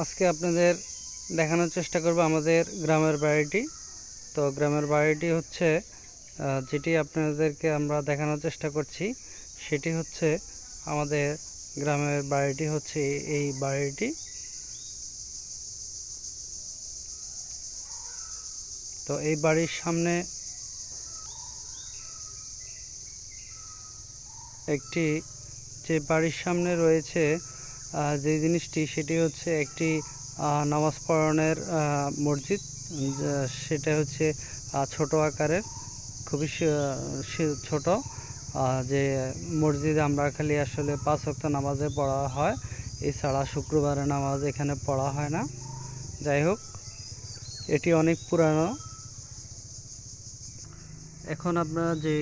আজকে আপনাদের দেখানোর চেষ্টা করব আমাদের গ্রামের বাড়িটি। তো গ্রামের বাড়িটি হচ্ছে যেটি আপনাদেরকে আমরা দেখানোর চেষ্টা করছি সেটি হচ্ছে আমাদের গ্রামের বাড়িটি হচ্ছে এই বাড়িটি। তো এই বাড়ির সামনে একটি যে বাড়ির সামনে রয়েছে যে জিনিসটি সেটি হচ্ছে একটি নামাজ পড়ানোর মসজিদ। সেটা হচ্ছে ছোট আকারের, খুবই ছোট। যে মসজিদে আমরা খালি আসলে 5 ওয়াক্ত নামাজে পড়া হয়, এছাড়া শুক্রবারে নামাজ এখানে পড়া হয় না। যাই হোক, এটি অনেক পুরানো। এখন আপনারা যে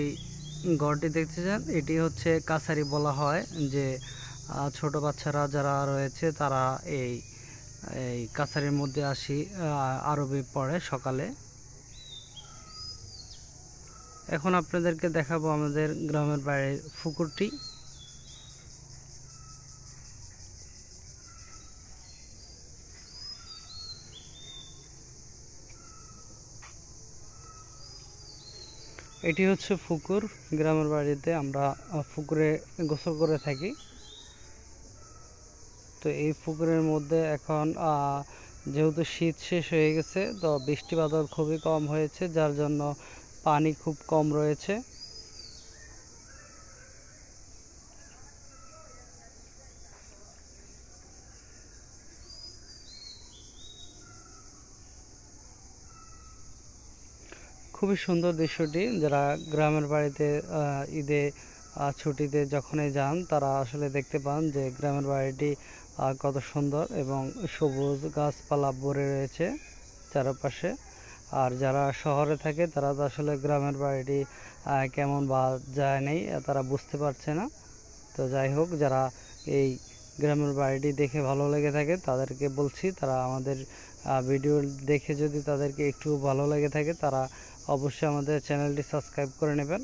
ঘরটি দেখতেছেন এটি হচ্ছে কাছারি বলা হয়। যে ছোট বাচ্চারা যারা রয়েছে তারা এই কাছারির মধ্যে আরবি পড়ে সকালে। এখন আপনাদেরকে দেখাবো আমাদের গ্রামের বাড়ির পুকুরটি। এটি হচ্ছে পুকুর। গ্রামের বাড়িতে আমরা পুকুরে গোসল করে থাকি। তো এই পুকুরের মধ্যে এখন যেহেতু শীত শেষ হয়ে গেছে, তো বৃষ্টি বাদল খুবই কম হয়েছে, যার জন্য পানি খুব কম রয়েছে। খুবই সুন্দর দৃশ্যটি। যারা গ্রামের বাড়িতে ঈদে ছুটিতে যখনই যান তারা আসলে দেখতে পান যে গ্রামের বাড়িটি কত সুন্দর এবং সবুজ গাছপালা ভরে রয়েছে চারপাশে। আর যারা শহরে থাকে তারা তো আসলে গ্রামের বাড়িটি কেমন বা যায় নেই, তারা বুঝতে পারছে না। তো যাই হোক, যারা এই গ্রামের বাড়িটি দেখে ভালো লেগে থাকে তাদেরকে বলছি, তারা আমাদের ভিডিও দেখে যদি তাদেরকে একটু ভালো লেগে থাকে তারা অবশ্যই আমাদের চ্যানেলটি সাবস্ক্রাইব করে নেবেন।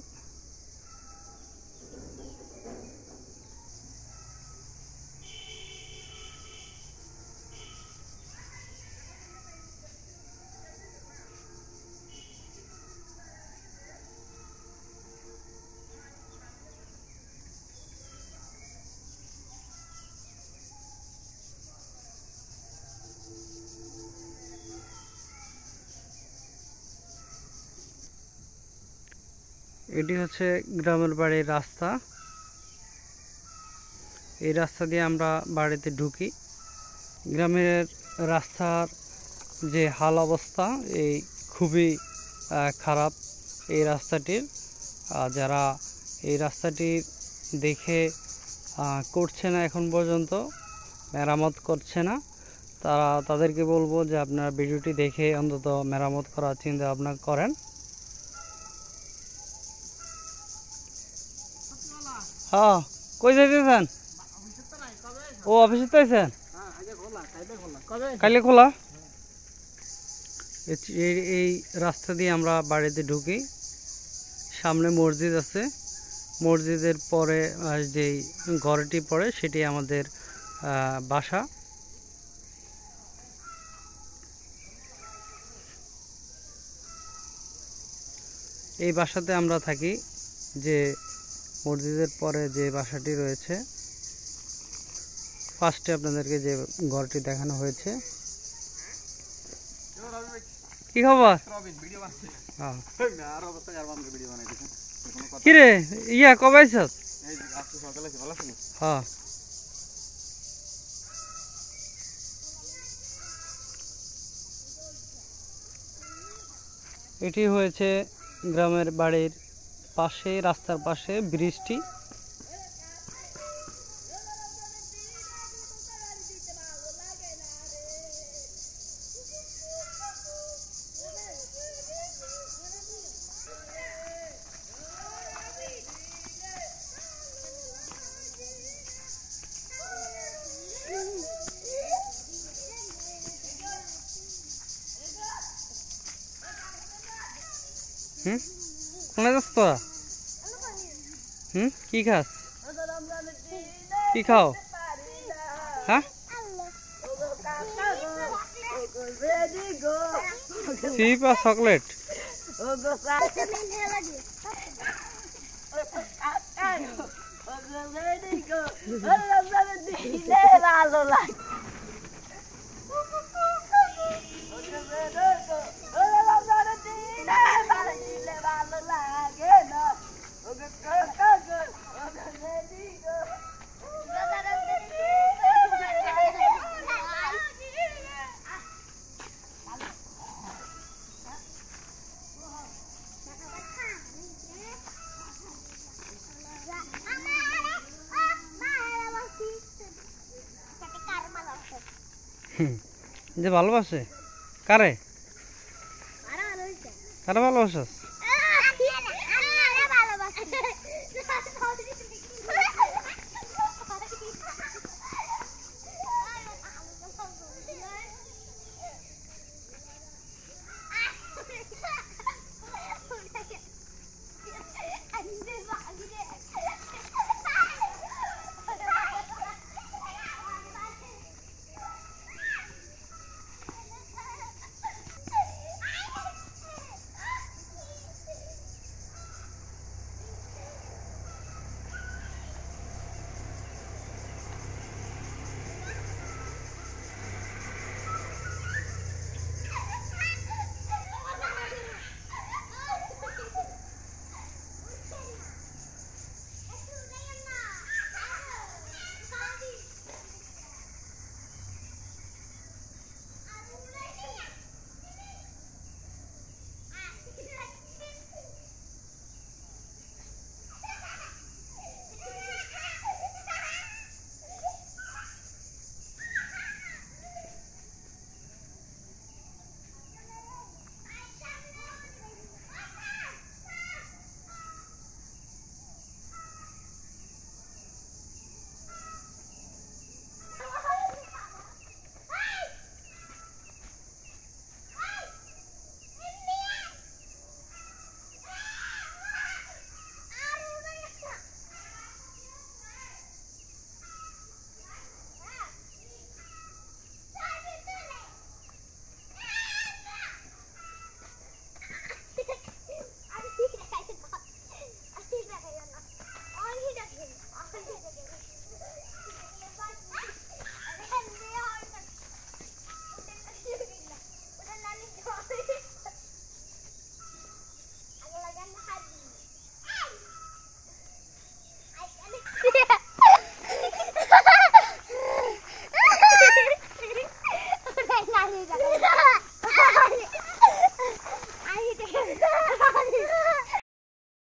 এটি হচ্ছে গ্রামের বাড়ির রাস্তা। এই রাস্তা দিয়ে আমরা বাড়িতে ঢুকি। গ্রামের রাস্তার যে হাল অবস্থা এই খুবই খারাপ এই রাস্তাটির। যারা এই রাস্তাটি দেখে করছে না, এখন পর্যন্ত মেরামত করছে না, তাদেরকে বলবো যে আপনারা ভিডিওটি দেখে অন্তত মেরামত করার চিন্তা ভাবনা করেন। হ্যাঁ, কই যাইতেছেন? ও অফিসে তো আছেন? কাইলে খোলা। এই রাস্তা দিয়ে আমরা বাড়িতে ঢুকি। সামনে মসজিদ আছে, মসজিদের পরে যেই ঘরটি পড়ে সেটি আমাদের বাসা। এই বাসাতে আমরা থাকি। যে মসজিদের পরে যে বাসাটি রয়েছে, ফার্স্টে আপনাদেরকে যে ঘরটি দেখানো হয়েছে। কি খবর? কিরে ইয়া কবে আইছস? হ্যাঁ, এটি হয়েছে গ্রামের বাড়ির পাশে, রাস্তার পাশে ব্রিজটি। কোনে যাস তোরা? কি খাস? কি খাও? হ্যাঁ, চিপ আর চকলেট। ভালো লাগে যে ভালোবাসে কারে, কারে ভালোবাসস?